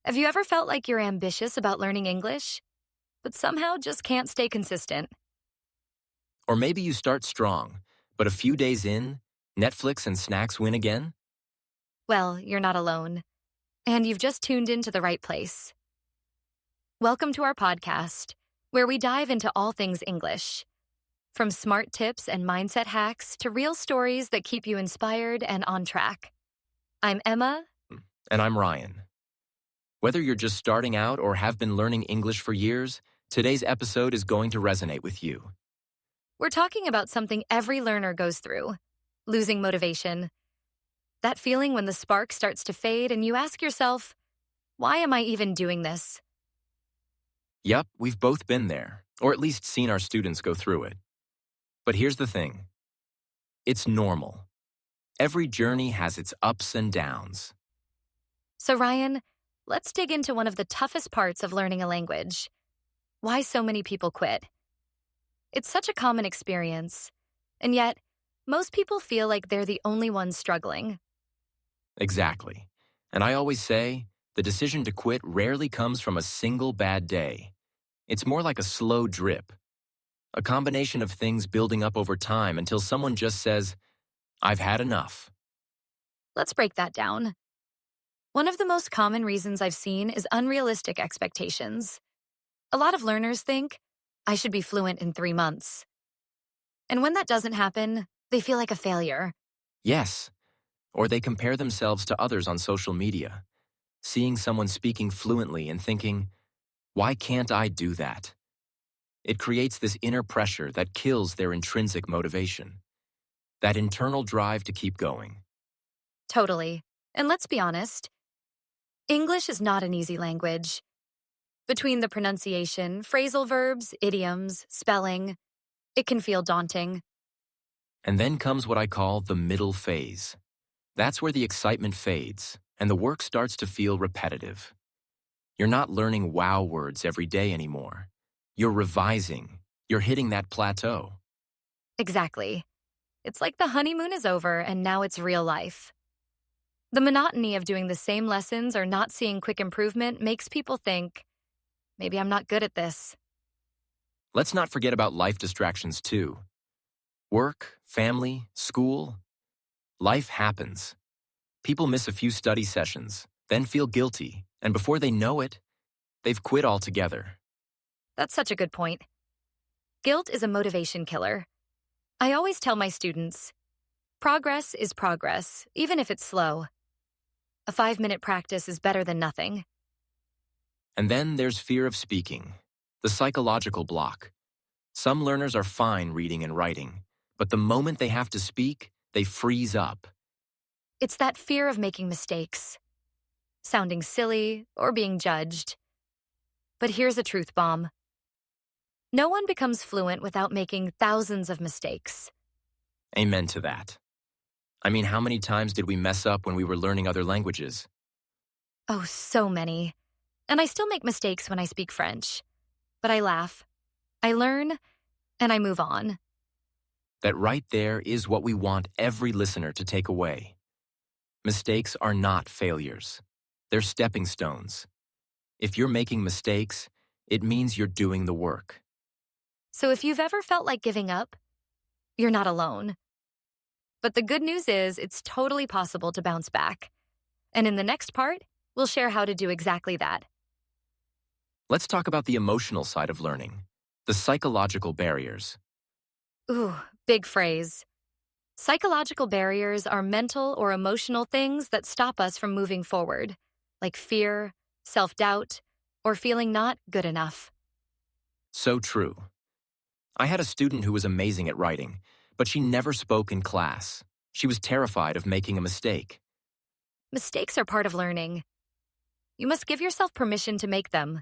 Have you ever felt like you're ambitious about learning English, but somehow just can't stay consistent? Or maybe you start strong, but a few days in, Netflix and snacks win again? Well, you're not alone, and you've just tuned into the right place. Welcome to our podcast, where we dive into all things English, from smart tips and mindset hacks to real stories that keep you inspired and on track. I'm Emma. And I'm Ryan. Whether you're just starting out or have been learning English for years, today's episode is going to resonate with you. We're talking about something every learner goes through: losing motivation. That feeling when the spark starts to fade and you ask yourself, why am I even doing this? Yup, we've both been there, or at least seen our students go through it. But here's the thing. It's normal. Every journey has its ups and downs. So Ryan, let's dig into one of the toughest parts of learning a language: why so many people quit. It's such a common experience, and yet most people feel like they're the only ones struggling. Exactly. And I always say, the decision to quit rarely comes from a single bad day. It's more like a slow drip. A combination of things building up over time until someone just says, I've had enough. Let's break that down. One of the most common reasons I've seen is unrealistic expectations. A lot of learners think, I should be fluent in 3 months. And when that doesn't happen, they feel like a failure. Yes. Or they compare themselves to others on social media, seeing someone speaking fluently and thinking, why can't I do that? It creates this inner pressure that kills their intrinsic motivation, that internal drive to keep going. Totally. And let's be honest, English is not an easy language. Between the pronunciation, phrasal verbs, idioms, spelling, it can feel daunting. And then comes what I call the middle phase. That's where the excitement fades and the work starts to feel repetitive. You're not learning wow words every day anymore. You're revising. You're hitting that plateau. Exactly. It's like the honeymoon is over and now it's real life. The monotony of doing the same lessons or not seeing quick improvement makes people think, maybe I'm not good at this. Let's not forget about life distractions too. Work, family, school. Life happens. People miss a few study sessions, then feel guilty, and before they know it, they've quit altogether. That's such a good point. Guilt is a motivation killer. I always tell my students, progress is progress, even if it's slow. A 5-minute practice is better than nothing. And then there's fear of speaking, the psychological block. Some learners are fine reading and writing, but the moment they have to speak, they freeze up. It's that fear of making mistakes, sounding silly, or being judged. But here's a truth bomb. No one becomes fluent without making thousands of mistakes. Amen to that. I mean, how many times did we mess up when we were learning other languages? Oh, so many. And I still make mistakes when I speak French. But I laugh, I learn, and I move on. That right there is what we want every listener to take away. Mistakes are not failures. They're stepping stones. If you're making mistakes, it means you're doing the work. So if you've ever felt like giving up, you're not alone. But the good news is it's totally possible to bounce back. And in the next part, we'll share how to do exactly that. Let's talk about the emotional side of learning, the psychological barriers. Ooh, big phrase. Psychological barriers are mental or emotional things that stop us from moving forward, like fear, self-doubt, or feeling not good enough. So true. I had a student who was amazing at writing, but she never spoke in class. She was terrified of making a mistake. Mistakes are part of learning. You must give yourself permission to make them.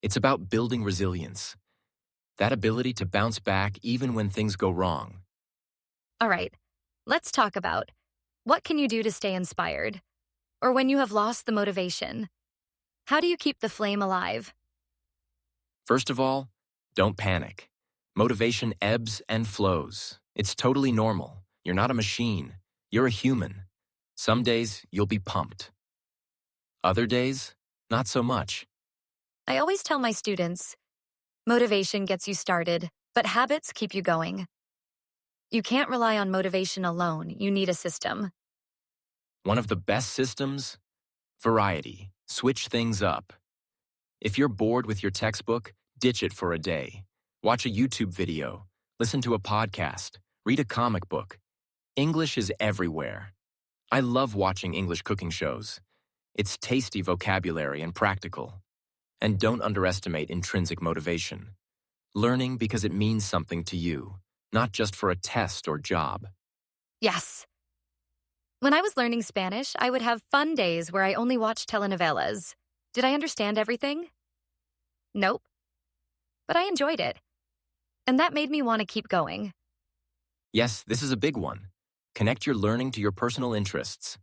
It's about building resilience, that ability to bounce back even when things go wrong. All right, let's talk about what can you do to stay inspired? Or when you have lost the motivation, how do you keep the flame alive? First of all, don't panic. Motivation ebbs and flows. It's totally normal. You're not a machine. You're a human. Some days you'll be pumped. Other days, not so much. I always tell my students, motivation gets you started, but habits keep you going. You can't rely on motivation alone. You need a system. One of the best systems? Variety. Switch things up. If you're bored with your textbook, ditch it for a day. Watch a YouTube video, listen to a podcast, read a comic book. English is everywhere. I love watching English cooking shows. It's tasty vocabulary and practical. And don't underestimate intrinsic motivation. Learning because it means something to you, not just for a test or job. Yes. When I was learning Spanish, I would have fun days where I only watched telenovelas. Did I understand everything? Nope. But I enjoyed it. And that made me want to keep going. Yes, this is a big one. Connect your learning to your personal interests.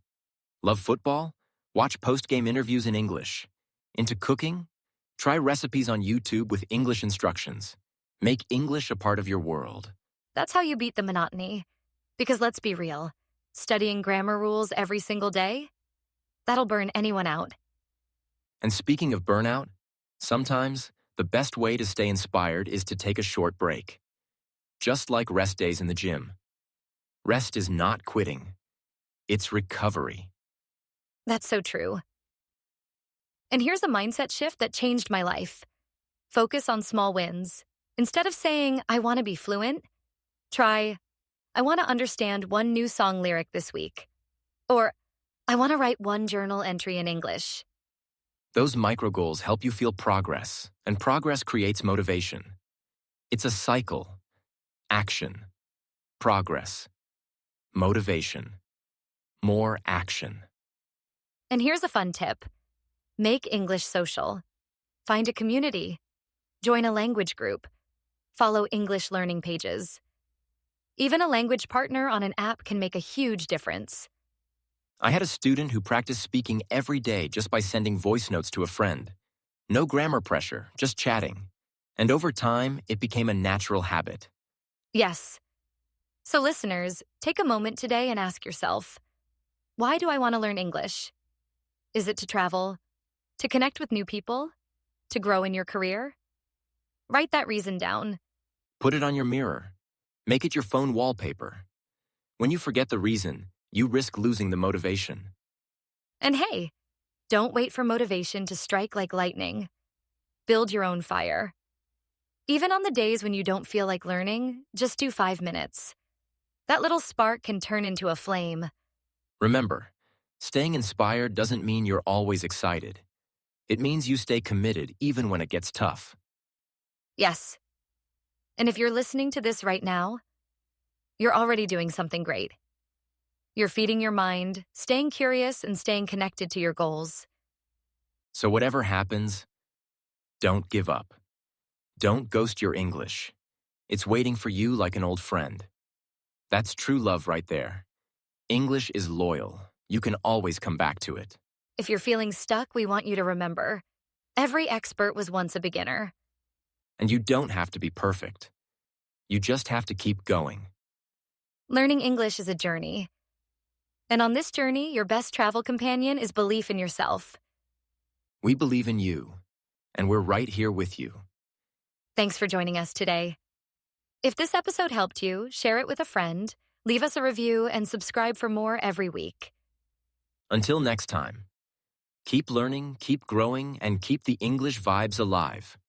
Love football? Watch post-game interviews in English. Into cooking? Try recipes on YouTube with English instructions. Make English a part of your world. That's how you beat the monotony. Because let's be real, studying grammar rules every single day? That'll burn anyone out. And speaking of burnout, sometimes the best way to stay inspired is to take a short break. Just like rest days in the gym. Rest is not quitting. It's recovery. That's so true. And here's a mindset shift that changed my life. Focus on small wins. Instead of saying, I want to be fluent, try, I want to understand one new song lyric this week. Or, I want to write one journal entry in English. Those micro goals help you feel progress, and progress creates motivation. It's a cycle. Action. Progress. Motivation. More action. And here's a fun tip. Make English social. Find a community. Join a language group. Follow English learning pages. Even a language partner on an app can make a huge difference. I had a student who practiced speaking every day just by sending voice notes to a friend. No grammar pressure, just chatting. And over time, it became a natural habit. Yes. So listeners, take a moment today and ask yourself, why do I want to learn English? Is it to travel? To connect with new people? To grow in your career? Write that reason down. Put it on your mirror. Make it your phone wallpaper. When you forget the reason, you risk losing the motivation. And hey, don't wait for motivation to strike like lightning. Build your own fire. Even on the days when you don't feel like learning, just do 5 minutes. That little spark can turn into a flame. Remember, staying inspired doesn't mean you're always excited. It means you stay committed even when it gets tough. Yes. And if you're listening to this right now, you're already doing something great. You're feeding your mind, staying curious, and staying connected to your goals. So whatever happens, don't give up. Don't ghost your English. It's waiting for you like an old friend. That's true love right there. English is loyal. You can always come back to it. If you're feeling stuck, we want you to remember, every expert was once a beginner. And you don't have to be perfect. You just have to keep going. Learning English is a journey. And on this journey, your best travel companion is belief in yourself. We believe in you, and we're right here with you. Thanks for joining us today. If this episode helped you, share it with a friend, leave us a review, and subscribe for more every week. Until next time, keep learning, keep growing, and keep the English vibes alive.